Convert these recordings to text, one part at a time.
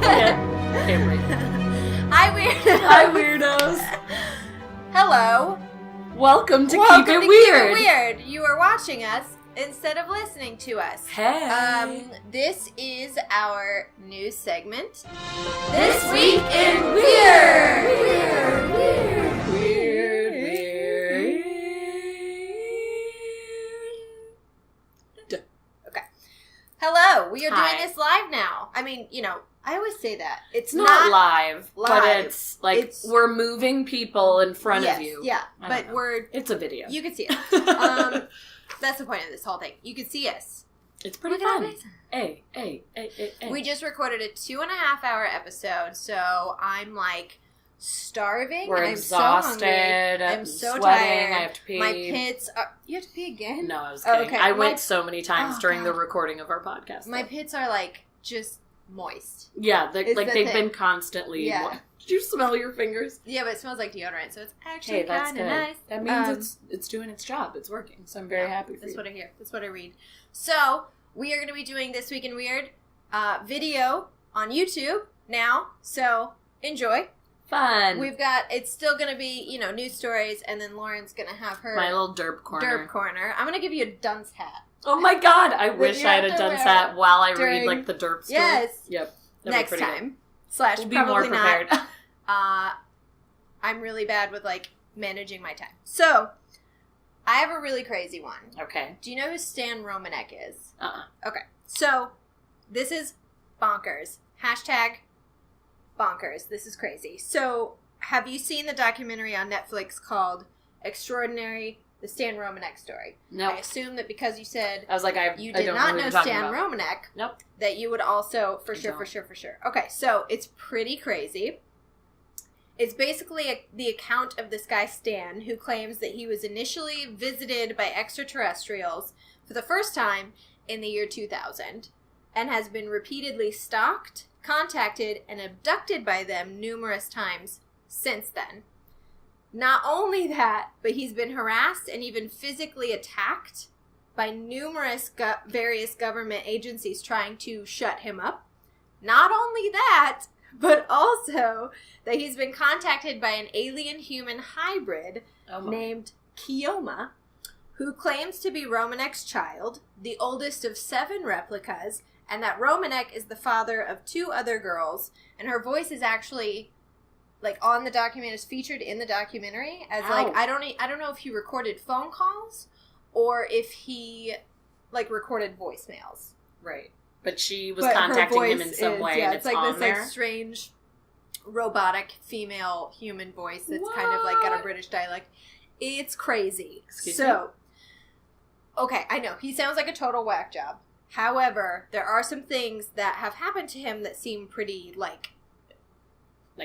Can't wait. Hi, Weirdos. Hi, Weirdos. Hello. Welcome to Welcome Keep It to Weird. Keep It Weird. You are watching us instead of listening to us. Hey. This is our new segment. This Week in Weird. Weird. Okay. Hello. We are Hi. doing this live now. I mean, I always say that. It's not live, but it's like It's- we're moving people in front yes, of you. Yeah, I but don't know. It's a video. you can see us. That's the point of this whole thing. You can see us. It's pretty Look at fun. that. Hey. We just recorded a 2.5-hour episode, so I'm like starving. We're I'm exhausted. So hungry. I'm so sweating. tired. I have to pee. My pits are... You have to pee again? No, I was kidding. Okay. I went so many times Oh, during the God. recording of our podcast. My though. pits are like just moist. Yeah, It's like the they've thing. been constantly. Yeah. Did you smell your fingers? Yeah, but it smells like deodorant, so it's actually Hey, that's kind good. of nice. That means it's doing its job. It's working. So I'm very happy for That's you. what I hear. That's what I read. So, we are going to be doing This Week in Weird video on YouTube now, so enjoy. Fun. It's still going to be, news stories, and then Lauren's going to have her My little derp corner. derp corner. I'm going to give you a dunce hat. Oh my god! I wish you I had have a to dunce wear hat while I during- read like the derp story. Yes. Yep. That'd be Next pretty good. time. / We'll be more probably prepared. not. I'm really bad with, managing my time. So, I have a really crazy one. Okay. Do you know who Stan Romanek is? Uh-uh. So, this is Bonkers. #Bonkers. This is crazy. So, have you seen the documentary on Netflix called Extraordinary, the Stan Romanek Story? No. I assume that because you said I was like, you I did don't not know know what you're talking Stan about. Romanek, Nope. that you would also, for I sure. don't. Okay, so it's pretty crazy. It's basically the account of this guy Stan, who claims that he was initially visited by extraterrestrials for the first time in the year 2000 and has been repeatedly stalked, contacted, and abducted by them numerous times since then. Not only that, but he's been harassed and even physically attacked by numerous various government agencies trying to shut him up. Not only that, but also that he's been contacted by an alien-human hybrid named Kioma, who claims to be Romanek's child, the oldest of 7 replicas, and that Romanek is the father of 2 other girls, and her voice is actually, on the document, is featured in the documentary as, Ow. I don't know if he recorded phone calls or if he, recorded voicemails. Right. But she was But her contacting him voice in some is- way, yeah, and it's it's like on this there. strange robotic female human voice that's kind of got a What? British dialect. It's crazy. Excuse me? Okay, I know he sounds like a total whack job. However, there are some things that have happened to him that seem pretty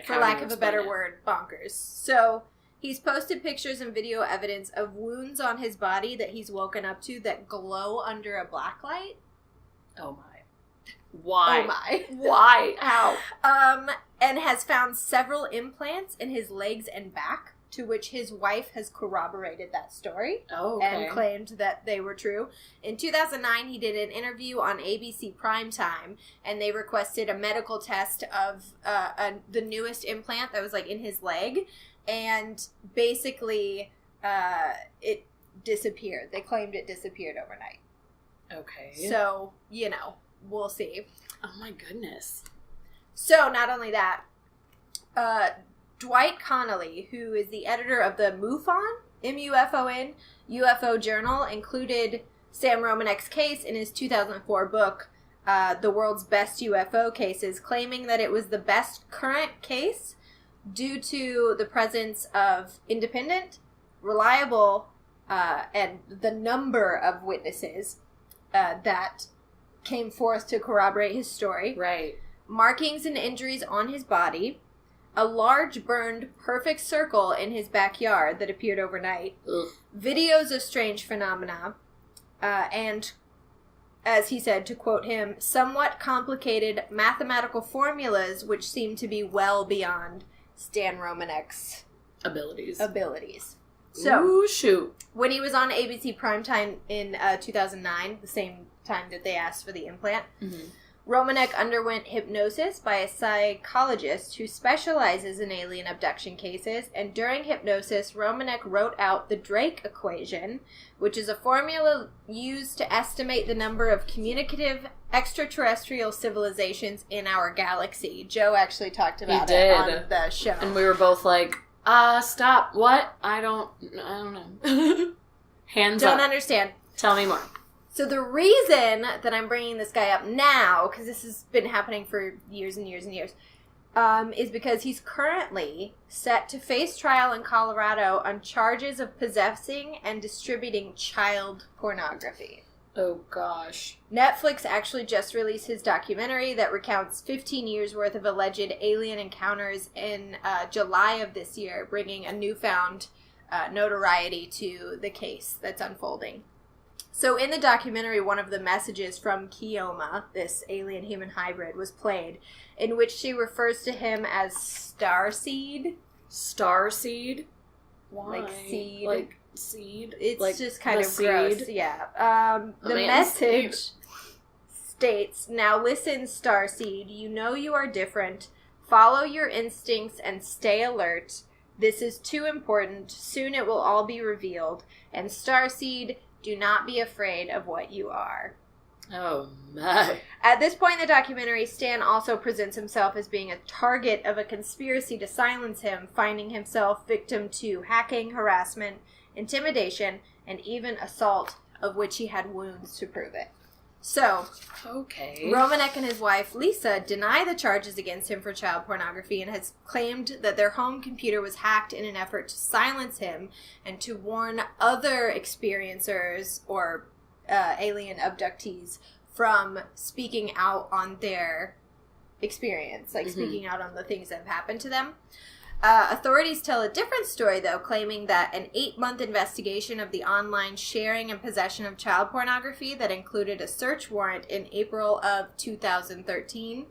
for lack of a better word, bonkers. So he's posted pictures and video evidence of wounds on his body that he's woken up to that glow under a blacklight. Oh my. Why? Oh my. Why? How? And has found several implants in his legs and back, to which his wife has corroborated that story Oh, okay. and claimed that they were true. In 2009, he did an interview on ABC Primetime, and they requested a medical test of the newest implant that was in his leg, and basically it disappeared. They claimed it disappeared overnight. Okay. So, we'll see. Oh my goodness. So, not only that, Dwight Connolly, who is the editor of the MUFON, MUFON, UFO Journal, included Sam Romanek's case in his 2004 book, The World's Best UFO Cases, claiming that it was the best current case due to the presence of independent, reliable, and the number of witnesses that came forth to corroborate his story. Right. Markings and injuries on his body, a large burned perfect circle in his backyard that appeared overnight, Ugh. videos of strange phenomena, and, as he said, to quote him, somewhat complicated mathematical formulas which seem to be well beyond Stan Romanek's abilities. So, Ooh, shoot. when he was on ABC Primetime in 2009, the same time that they asked for the implant, Romanek underwent hypnosis by a psychologist who specializes in alien abduction cases, and during hypnosis, Romanek wrote out the Drake equation, which is a formula used to estimate the number of communicative extraterrestrial civilizations in our galaxy. Joe actually talked about it on the show. And we were both like, stop, what? I don't know. Hands up. Don't understand. Tell me more. So the reason that I'm bringing this guy up now, because this has been happening for years and years and years, is because he's currently set to face trial in Colorado on charges of possessing and distributing child pornography. Oh, gosh. Netflix actually just released his documentary that recounts 15 years' worth of alleged alien encounters in July of this year, bringing a newfound notoriety to the case that's unfolding. So in the documentary, one of the messages from Kioma, this alien-human hybrid, was played, in which she refers to him as Starseed. Starseed? Why? Like seed. Like seed? It's like just kind of seed? gross. Yeah. The message states, "Now listen, Starseed, you know you are different. Follow your instincts and stay alert. This is too important. Soon it will all be revealed. And Starseed, do not be afraid of what you are." Oh, my. At this point in the documentary, Stan also presents himself as being a target of a conspiracy to silence him, finding himself victim to hacking, harassment, intimidation, and even assault, of which he had wounds to prove it. So, okay. Romanek and his wife, Lisa, deny the charges against him for child pornography and has claimed that their home computer was hacked in an effort to silence him and to warn other experiencers or alien abductees from speaking out on their experience, like speaking out on the things that have happened to them. Authorities tell a different story, though, claiming that an 8-month investigation of the online sharing and possession of child pornography that included a search warrant in April of 2013.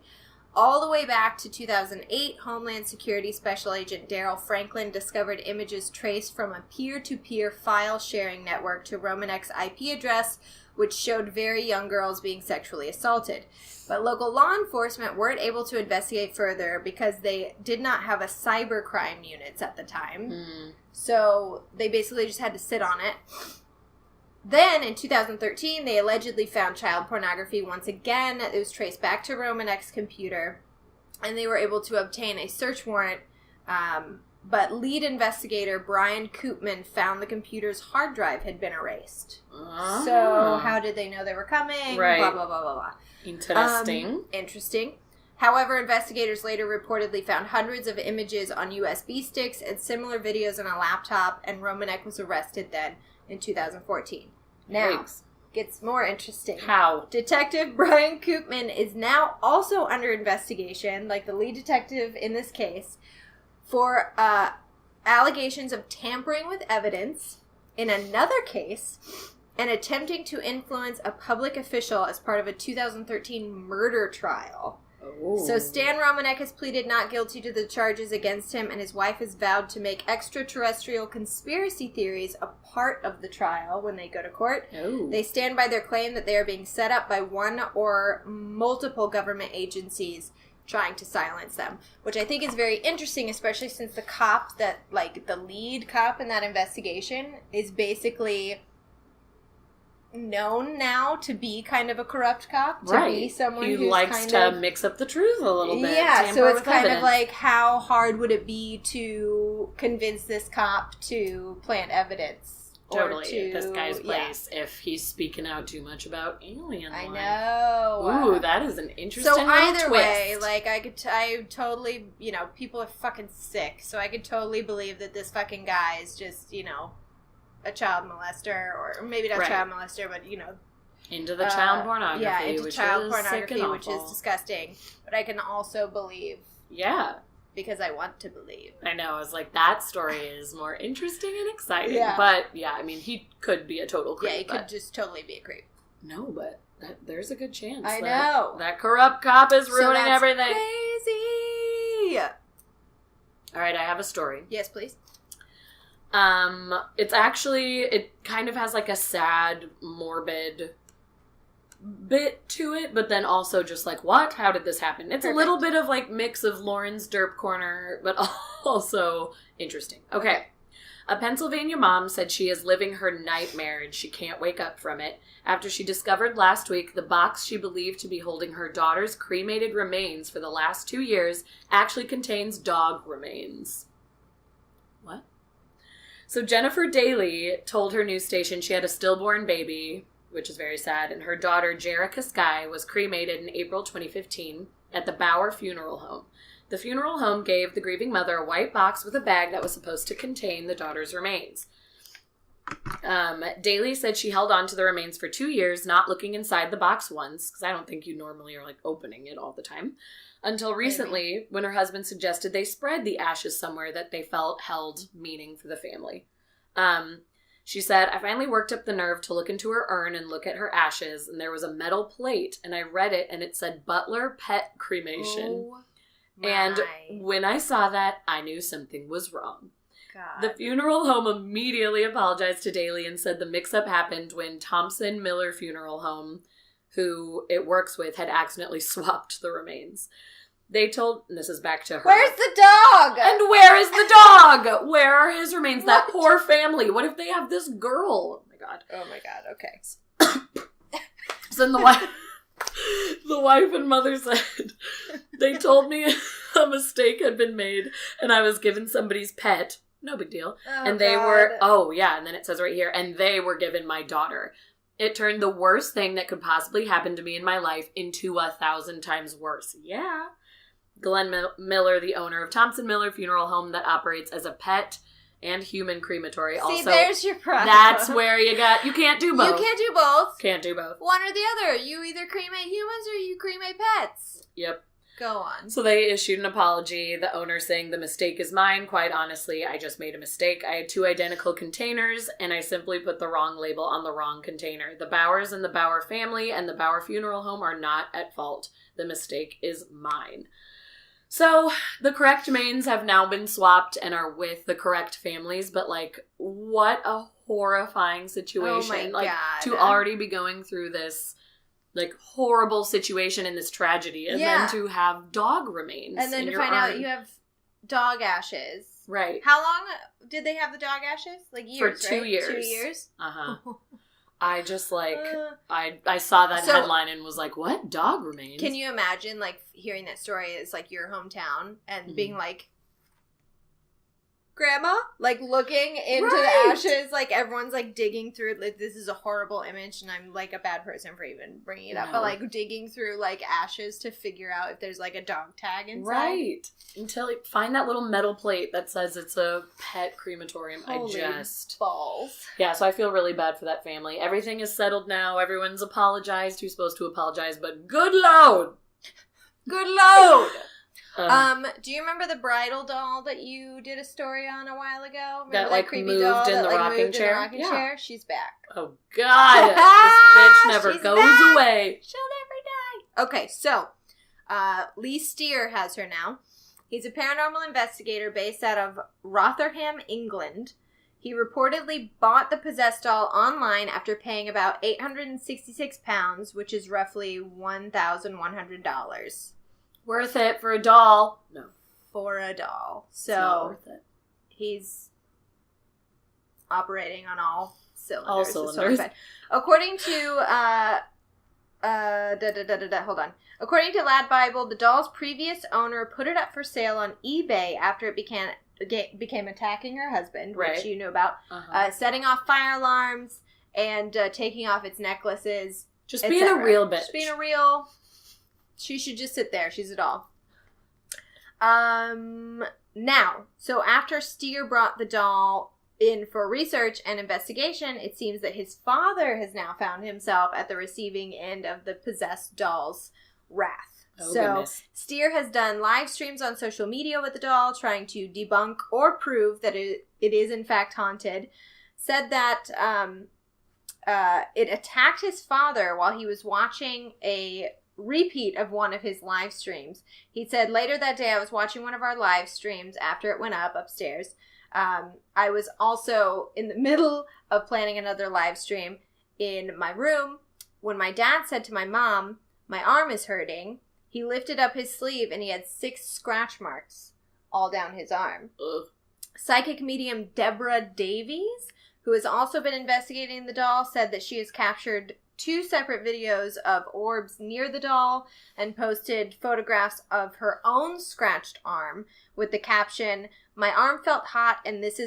All the way back to 2008, Homeland Security Special Agent Daryl Franklin discovered images traced from a peer-to-peer file sharing network to Romanek's IP address, which showed very young girls being sexually assaulted. But local law enforcement weren't able to investigate further because they did not have a cybercrime units at the time. So they basically just had to sit on it. Then, in 2013, they allegedly found child pornography once again. It was traced back to Romanek's computer, and they were able to obtain a search warrant. But lead investigator Brian Koopman found the computer's hard drive had been erased. So how did they know they were coming? Right. Blah, blah, blah, blah, blah. Interesting. Interesting. However, investigators later reportedly found hundreds of images on USB sticks and similar videos on a laptop, and Romanek was arrested then in 2014. Now, gets more interesting. How? Detective Brian Koopman is now also under investigation, like the lead detective in this case, for allegations of tampering with evidence in another case and attempting to influence a public official as part of a 2013 murder trial. So Stan Romanek has pleaded not guilty to the charges against him, and his wife has vowed to make extraterrestrial conspiracy theories a part of the trial when they go to court. They stand by their claim that they are being set up by one or multiple government agencies trying to silence them, which I think is very interesting, especially since the cop that, like, the lead cop in that investigation is basically known now to be kind of a corrupt cop, to be someone who likes to mix up the truth a little bit. Yeah, so it's kind of like, how hard would it be to convince this cop to plant evidence? Totally, this guy's place if he's speaking out too much about alien life. I know. Ooh, that is an interesting So either twist. way, like, I totally, you know, people are fucking sick, so I could totally believe that this fucking guy is just, you know, a child molester, or maybe not child molester, but, you know. Into the child pornography, yeah, into which child is pornography, sick and which is awful. disgusting. But I can also believe. Yeah. Because I want to believe. I know, I was like, that story is more interesting and exciting. Yeah. But, yeah, I mean, he could be a total creep. Yeah, he could just totally be a creep. No, but there's a good chance. I know. That corrupt cop is ruining everything. Crazy! Alright, I have a story. Yes, please. It's actually, it kind of has like a sad, morbid bit to it, but then also just like, what? How did this happen? It's a little bit of like mix of Lauren's Derp Corner, but also interesting. Okay. A Pennsylvania mom said she is living her nightmare and she can't wake up from it after she discovered last week the box she believed to be holding her daughter's cremated remains for the last 2 years actually contains dog remains. What? So Jennifer Daly told her news station she had a stillborn baby, which is very sad, and her daughter, Jerica Skye, was cremated in April 2015 at the Bauer Funeral Home. The funeral home gave the grieving mother a white box with a bag that was supposed to contain the daughter's remains. Daly said she held on to the remains for 2 years, not looking inside the box once, because I don't think you normally are, like, opening it all the time, until recently, when her husband suggested they spread the ashes somewhere that they felt held meaning for the family. She said, I finally worked up the nerve to look into her urn and look at her ashes, and there was a metal plate, and I read it, and it said Butler Pet Cremation. Oh. And when I saw that, I knew something was wrong. God. The funeral home immediately apologized to Daly and said the mix-up happened when Thompson Miller Funeral Home, who it works with, had accidentally swapped the remains. They told, and this is back to her. Where's the dog? And where is the dog? Where are his remains? What? That poor family. What if they have this girl? Oh my god. Oh my god, okay. So then the wife and mother said, they told me a mistake had been made and I was given somebody's pet. No big deal. Oh, and they God. were, and then it says right here, and they were given my daughter. It turned the worst thing that could possibly happen to me in my life into 1,000 times worse. Yeah. Glenn Miller, the owner of Thompson Miller Funeral Home that operates as a pet and human crematory. See, also, there's your problem. That's where you can't do both. You can't do both. Can't do both. One or the other. You either cremate humans or you cremate pets. Yep. Go on. So they issued an apology, the owner saying the mistake is mine. Quite honestly, I just made a mistake. I had 2 identical containers and I simply put the wrong label on the wrong container. The Bowers and the Bauer family and the Bauer Funeral Home are not at fault. The mistake is mine. So the correct remains have now been swapped and are with the correct families, but like, what a horrifying situation. Oh my God. To already be going through this like horrible situation and this tragedy, and then to have dog remains, and then to find out you have dog ashes. Right. How long did they have the dog ashes? Like years, for 2 right? years. 2 years. I just like I saw that headline and was like, what? Dog remains? Can you imagine like hearing that story is like your hometown and being like, Grandma, like looking into the ashes, like everyone's like digging through. Like, this is a horrible image, and I'm like a bad person for even bringing it up. But like digging through like ashes to figure out if there's like a dog tag inside. Right. Until you find that little metal plate that says it's a pet crematorium. Holy balls. Yeah. So I feel really bad for that family. Everything is settled now. Everyone's apologized. Who's supposed to apologize? But good load. Good load. Do you remember the bridal doll that you did a story on a while ago? Remember that like creepy moved doll in that, the like, rocking moved chair? In the rocking chair? She's back. Oh God, this bitch never She's goes back. away. She'll never die. Okay, so Lee Steer has her now. He's a paranormal investigator based out of Rotherham, England. He reportedly bought the possessed doll online after paying about £866, which is roughly $1,100. Worth it for a doll? No. For a doll. So it's not worth it. He's operating on all cylinders. All cylinders. According to hold on. According to Lad Bible, the doll's previous owner put it up for sale on eBay after it became attacking her husband, which you know about, setting off fire alarms and taking off its necklaces. Just being a real bitch. Just being a real. She should just sit there. She's a doll. Now, so after Steer brought the doll in for research and investigation, it seems that his father has now found himself at the receiving end of the possessed doll's wrath. Goodness. Steer has done live streams on social media with the doll, trying to debunk or prove that it is in fact haunted. Said that it attacked his father while he was watching a repeat of one of his live streams. He said, later that day I was watching one of our live streams after it went up upstairs. I was also in the middle of planning another live stream in my room When my dad said to my mom, my arm is hurting, he lifted up his sleeve and he had 6 scratch marks all down his arm. Ugh. Psychic medium Deborah Davies, who has also been investigating the doll, said that she has captured 2 separate videos of orbs near the doll and posted photographs of her own scratched arm with the caption, "My arm felt hot and this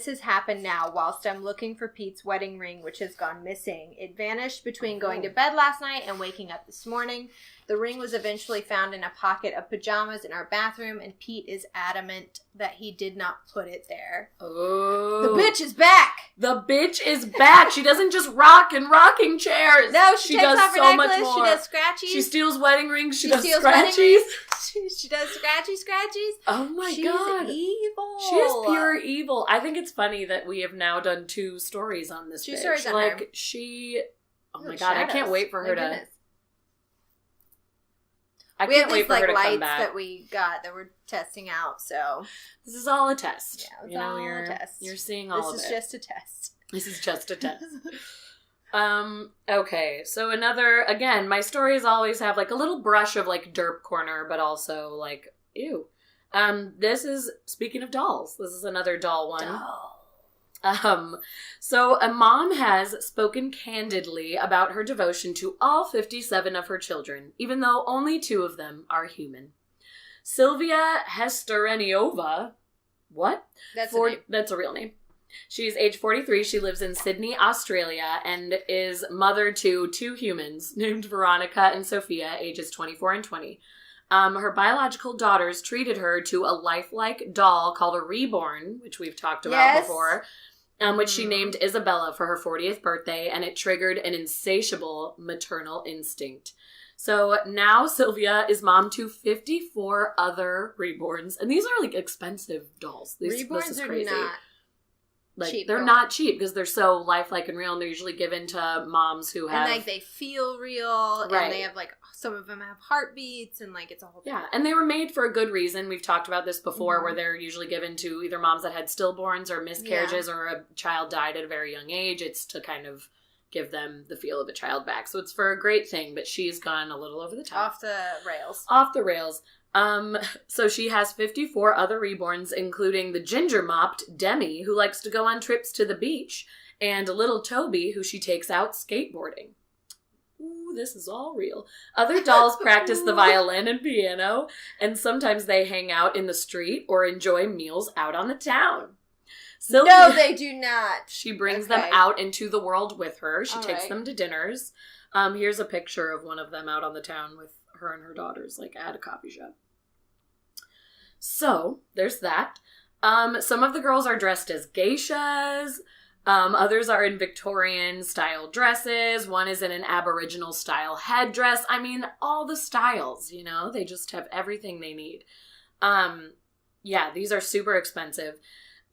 has happened now whilst I'm looking for Pete's wedding ring, which has gone missing. It vanished between going to bed last night and waking up this morning. The ring was eventually found in a pocket of pajamas in our bathroom, and Pete is adamant that he did not put it there." Oh. The bitch is back! The bitch is back! She doesn't just rock in rocking chairs! No, she takes does off her so necklace, much more. she does scratchies. She steals wedding rings, she does steals wedding scratchies. rings. She does scratchies. Oh my god. She's evil. She is pure evil. I think it's funny that we have now done 2 stories on this 2 bitch. stories on like, her. she... Oh my Ooh, god, I can't shadows. wait for her My to... goodness. I can't wait for her to lights come back. that we got that we're testing out, so... This is all a test. Yeah, it's all a test. You're seeing all of it. This is just a test. This is just a test. Okay, so another, again, my stories always have like a little brush of like derp corner, but also like, ew. This is, speaking of dolls, this is another doll one. So a mom has spoken candidly about her devotion to all 57 of her children, even though only 2 of them are human. Sylvia Hestereniova, what? That's That's a real name. She's age 43. She lives in Sydney, Australia, and is mother to 2 humans named Veronica and Sophia, ages 24 and 20. Her biological daughters treated her to a lifelike doll called a Reborn, which we've talked about before, which she named Isabella for her 40th birthday, and it triggered an insatiable maternal instinct. So now Sylvia is mom to 54 other Reborns, and these are like expensive dolls. This is crazy. Are not like cheap. they're not cheap because they're so lifelike and real, and they're usually given to moms who have and like they feel real, Right. and they have like some of them have heartbeats, and like it's a whole thing. Yeah, and they were made for a good reason. We've talked about this before, where they're usually given to either moms that had stillborns or miscarriages, or a child died at a very young age. It's to kind of give them the feel of a child back. So it's for a great thing, but she's gone a little over the top. Off the rails. Off the rails. So she has 54 other Reborns, including the ginger-mopped Demi, who likes to go on trips to the beach, and little Toby, who she takes out skateboarding. Ooh, this is all real. Other dolls practice the violin and piano, and sometimes they hang out in the street or enjoy meals out on the town. Sylvia, No, they do not. she brings them out into the world with her. She All takes right. them to dinners. Here's a picture of one of them out on the town with her and her daughters, like at a coffee shop. So, there's that. Some of the girls are dressed as geishas. Others are in Victorian-style dresses. One is in an Aboriginal-style headdress. I mean, all the styles, you know? They just have everything they need. Yeah, these are super expensive.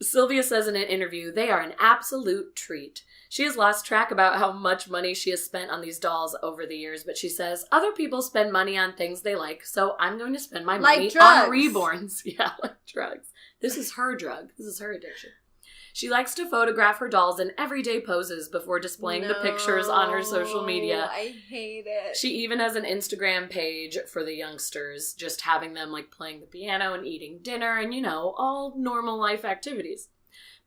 Sylvia says in an interview, they are an absolute treat. She has lost track about how much money she has spent on these dolls over the years, but she says, other people spend money on things they like, so I'm going to spend my money on Reborns. Yeah, like drugs. This is her drug. This is her addiction. She likes to photograph her dolls in everyday poses before displaying the pictures on her social media. I hate it. She even has an Instagram page for the youngsters, just having them like playing the piano and eating dinner and, you know, all normal life activities.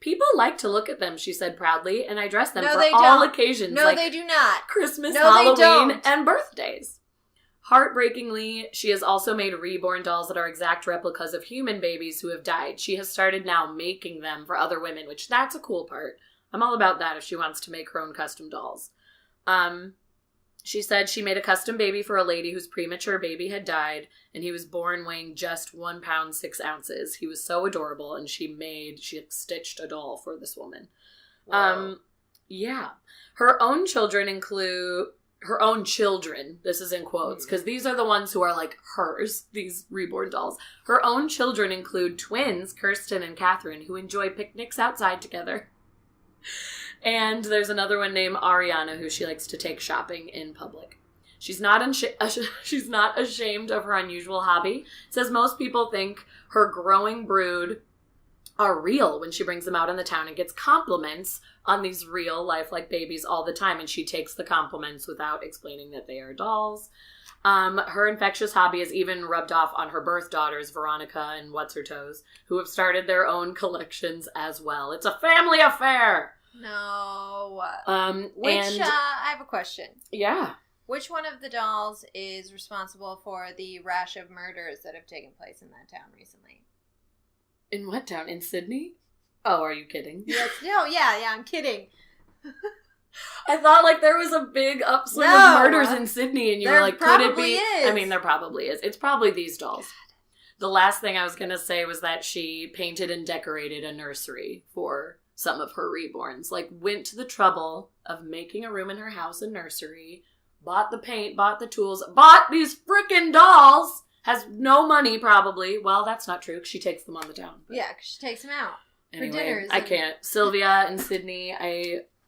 People like to look at them, she said proudly, and I dress them for all occasions. No, like they do not. Christmas, No, they Halloween, don't. and birthdays. Heartbreakingly, she has also made reborn dolls that are exact replicas of human babies who have died. She has started now making them for other women, which that's a cool part. I'm all about that if she wants to make her own custom dolls. She said she made a custom baby for a lady whose premature baby had died, and he was born weighing just 1 pound 6 ounces. He was so adorable, and she had stitched a doll for this woman. Wow. Yeah. Her own children include... Her own children, this is in quotes, because these are the ones who are like hers, these reborn dolls. Her own children include twins, Kirsten and Catherine, who enjoy picnics outside together. And there's another one named Ariana, who she likes to take shopping in public. She's not ashamed of her unusual hobby. Says most people think her growing brood are real when she brings them out in the town and gets compliments on these real life like babies all the time, and she takes the compliments without explaining that they are dolls. Her infectious hobby is even rubbed off on her birth daughters, Veronica and What's-Her-Toes, who have started their own collections as well. It's a family affair! No. I have a question. Yeah. Which one of the dolls is responsible for the rash of murders that have taken place in that town recently? In what town? In Sydney? Oh, are you kidding? Yes. No, yeah, I'm kidding. I thought, like, there was a big upswing of murders in Sydney, and you were like, could it be? Is. I mean, there probably is. It's probably these dolls. God. The last thing I was going to say was that she painted and decorated a nursery for some of her reborns. Like, went to the trouble of making a room in her house a nursery, bought the paint, bought the tools, bought these frickin' dolls, has no money probably. Well, that's not true, because she takes them on the town. But... yeah, because she takes them out anyway, for dinners. I can't. Sylvia and Sydney,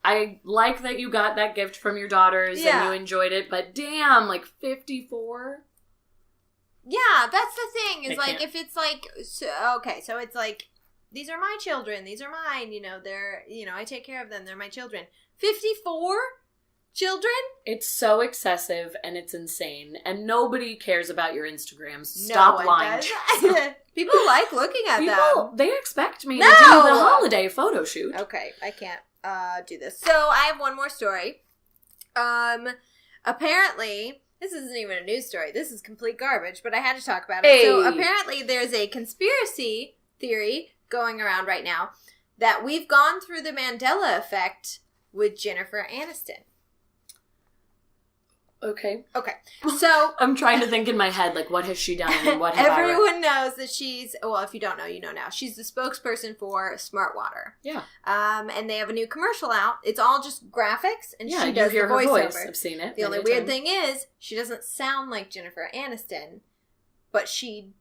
I like that you got that gift from your daughters and you enjoyed it, but damn, like 54? Yeah, that's the thing, is like, if it's like, so it's like, these are my children, these are mine, they're, I take care of them, they're my children. 54 children? It's so excessive and it's insane, and nobody cares about your Instagrams. Stop lying. People like looking at them. They expect me to do the holiday photo shoot. Okay, I can't do this. So I have one more story. Apparently, this isn't even a news story. This is complete garbage, but I had to talk about it. Hey. So apparently there's a conspiracy theory going around right now that we've gone through the Mandela effect with Jennifer Aniston. Okay. So I'm trying to think in my head, like, what has she done and what have everyone knows that she's, well, if you don't know, you know now. She's the spokesperson for Smart Water. Yeah. And they have a new commercial out. It's all just graphics, and she does you hear the her voiceover. voice. I've seen it. The only weird thing is, she doesn't sound like Jennifer Aniston, but she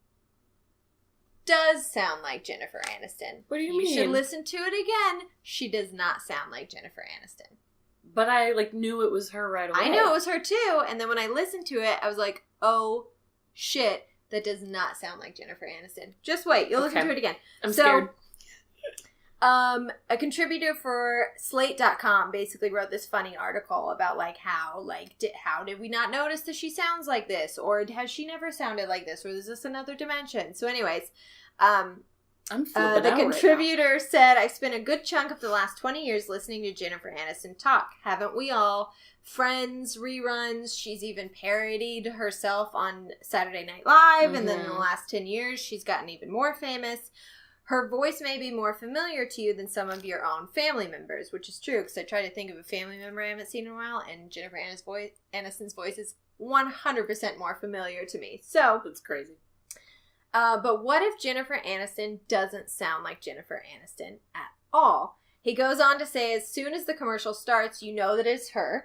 does sound like Jennifer Aniston. What do you mean? You should listen to it again. She does not sound like Jennifer Aniston. But I, knew it was her right away. I knew it was her, too. And then when I listened to it, I was like, oh, shit. That does not sound like Jennifer Aniston. Just wait. You'll listen to it again. I'm scared. A contributor for Slate.com basically wrote this funny article about, how did we not notice that she sounds like this? Or has she never sounded like this? Or is this another dimension? So anyways, the contributor said, I've spent a good chunk of the last 20 years listening to Jennifer Aniston talk. Haven't we all? Friends, reruns. She's even parodied herself on Saturday Night Live. Mm-hmm. And then in the last 10 years, she's gotten even more famous. Her voice may be more familiar to you than some of your own family members, which is true, because I try to think of a family member I haven't seen in a while, and Jennifer Aniston's voice is 100% more familiar to me. So that's crazy. But what if Jennifer Aniston doesn't sound like Jennifer Aniston at all? He goes on to say, as soon as the commercial starts, you know that it's her,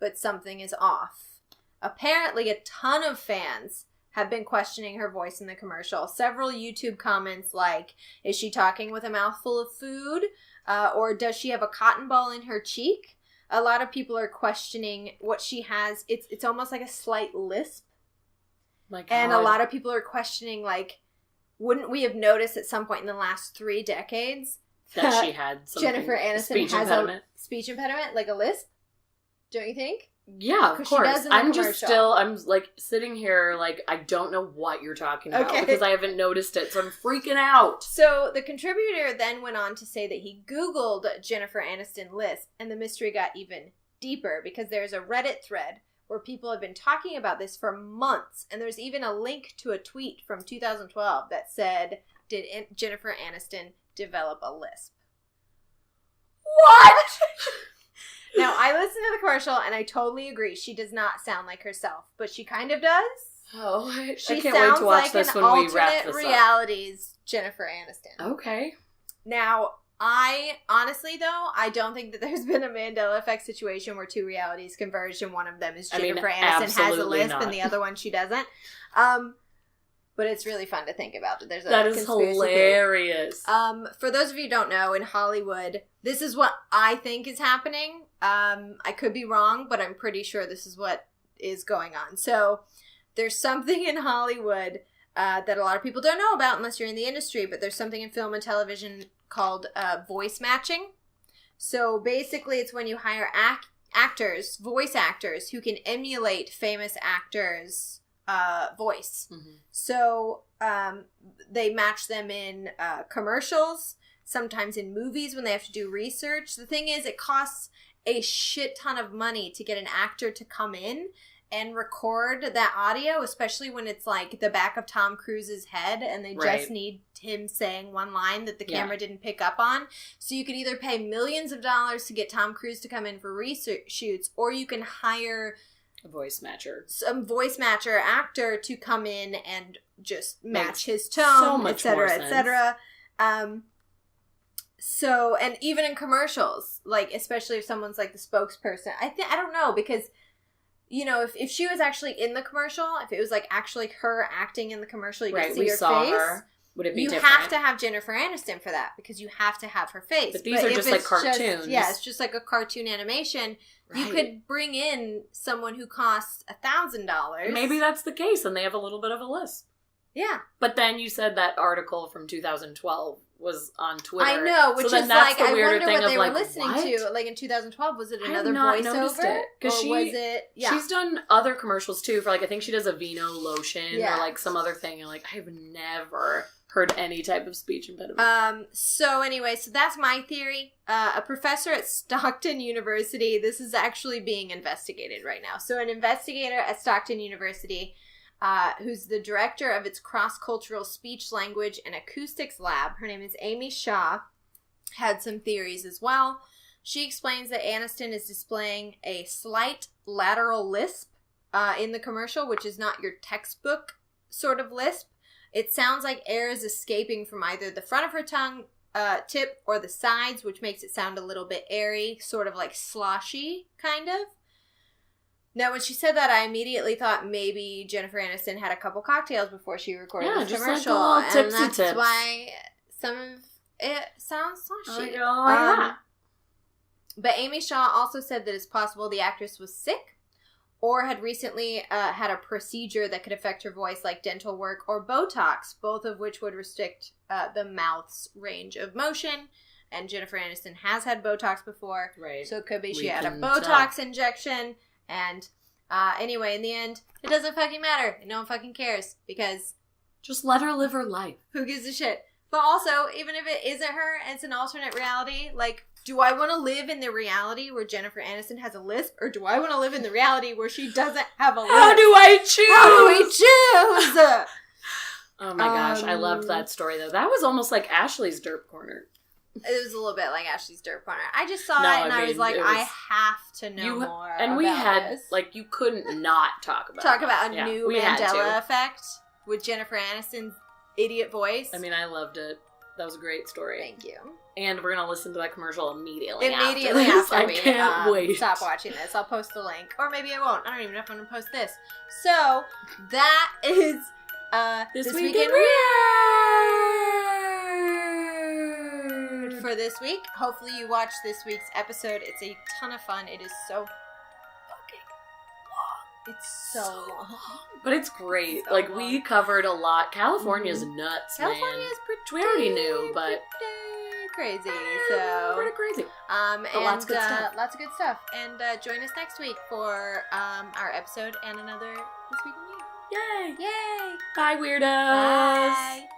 but something is off. Apparently, a ton of fans have been questioning her voice in the commercial. Several YouTube comments like, is she talking with a mouthful of food? Or does she have a cotton ball in her cheek? A lot of people are questioning what she has. It's almost like a slight lisp. And a lot of people are questioning, wouldn't we have noticed at some point in the last 3 decades that she had something, Jennifer Aniston has a speech impediment, like a lisp? Don't you think? Yeah, of course. I'm sitting here I don't know what you're talking about because I haven't noticed it, so I'm freaking out. So the contributor then went on to say that he Googled Jennifer Aniston lisp, and the mystery got even deeper because there's a Reddit thread where people have been talking about this for months, and there's even a link to a tweet from 2012 that said, did Jennifer Aniston develop a lisp? What? Now, I listened to the commercial, and I totally agree. She does not sound like herself, but she kind of does. Oh, I can't wait to watch this when we wrap this up. Alternate realities Jennifer Aniston. Okay. Now, I don't think that there's been a Mandela effect situation where 2 realities converged, and one of them is Jennifer Aniston has a lisp and the other one she doesn't. But it's really fun to think about that. That is hilarious. For those of you who don't know, in Hollywood, this is what I think is happening. I could be wrong, but I'm pretty sure this is what is going on. So there's something in Hollywood that a lot of people don't know about unless you're in the industry, but there's something in film and television called voice matching. So basically it's when you hire voice actors who can emulate famous actors' voice. Mm-hmm. So they match them in commercials, sometimes in movies when they have to do research. The thing is, it costs a shit ton of money to get an actor to come in and record that audio, especially when it's like the back of Tom Cruise's head and they just need him saying one line that the camera didn't pick up on. So you could either pay millions of dollars to get Tom Cruise to come in for research shoots, or you can hire some voice matcher actor to come in and just match his tone, etc., etc. So, and even in commercials, like, especially if someone's like the spokesperson, I don't know, because, you know, if she was actually in the commercial, if it was like actually her acting in the commercial, you could see her face. Her. Would it be different? You have to have Jennifer Aniston for that, because you have to have her face. But these are just like cartoons. It's just like a cartoon animation. Right. You could bring in someone who costs $1,000. Maybe that's the case, and they have a little bit of a lisp. Yeah. But then you said that article from 2012 was on Twitter. I know, which is like, I wonder what they were listening to. Like in 2012, was it another voiceover? Because she's done other commercials too for, like, I think she does a Vino lotion or like some other thing. And like, I've never heard any type of speech impediment. So anyway, so that's my theory. A professor at Stockton University, this is actually being investigated right now. So an investigator at Stockton University, who's the director of its cross-cultural speech, language, and acoustics lab. Her name is Amy Shaw, had some theories as well. She explains that Aniston is displaying a slight lateral lisp in the commercial, which is not your textbook sort of lisp. It sounds like air is escaping from either the front of her tongue tip or the sides, which makes it sound a little bit airy, sort of like sloshy, kind of. Now, when she said that, I immediately thought maybe Jennifer Aniston had a couple cocktails before she recorded this commercial. Like a little tipsy and that's tips. why some of it sounds sloshy. But Amy Shaw also said that it's possible the actress was sick or had recently had a procedure that could affect her voice, like dental work or Botox, both of which would restrict the mouth's range of motion. And Jennifer Aniston has had Botox before. Right. So it could be she had a Botox injection. And anyway, in the end, it doesn't fucking matter. No one fucking cares, because just let her live her life. Who gives a shit? But also, even if it isn't her and it's an alternate reality, like, do I want to live in the reality where Jennifer Aniston has a lisp, or do I want to live in the reality where she doesn't have a lisp? How do I choose? How do we choose? Oh my gosh, I loved that story though. That was almost like Ashley's Derp Corner. It was a little bit like Ashley's Derp Corner. I just saw it and I was like, I have to know more. And we had this. Like, you couldn't not talk about a new Mandela effect with Jennifer Aniston's idiot voice. I mean, I loved it. That was a great story. Thank you. And we're gonna listen to that commercial immediately after we I can't wait. Stop watching this. I'll post the link, or maybe I won't. I don't even know if I'm gonna post this. So that is this week in Weird for this week. Hopefully you watched this week's episode. It's a ton of fun. It is so fucking long. It's so long. But it's great. So like, we covered a lot. California's nuts, California man. is pretty, we already knew, but crazy. So pretty crazy. And lots of good stuff. Lots of good stuff. And join us next week for our episode and another This Week in Weird. Yay! Yay! Bye, Weirdos! Bye!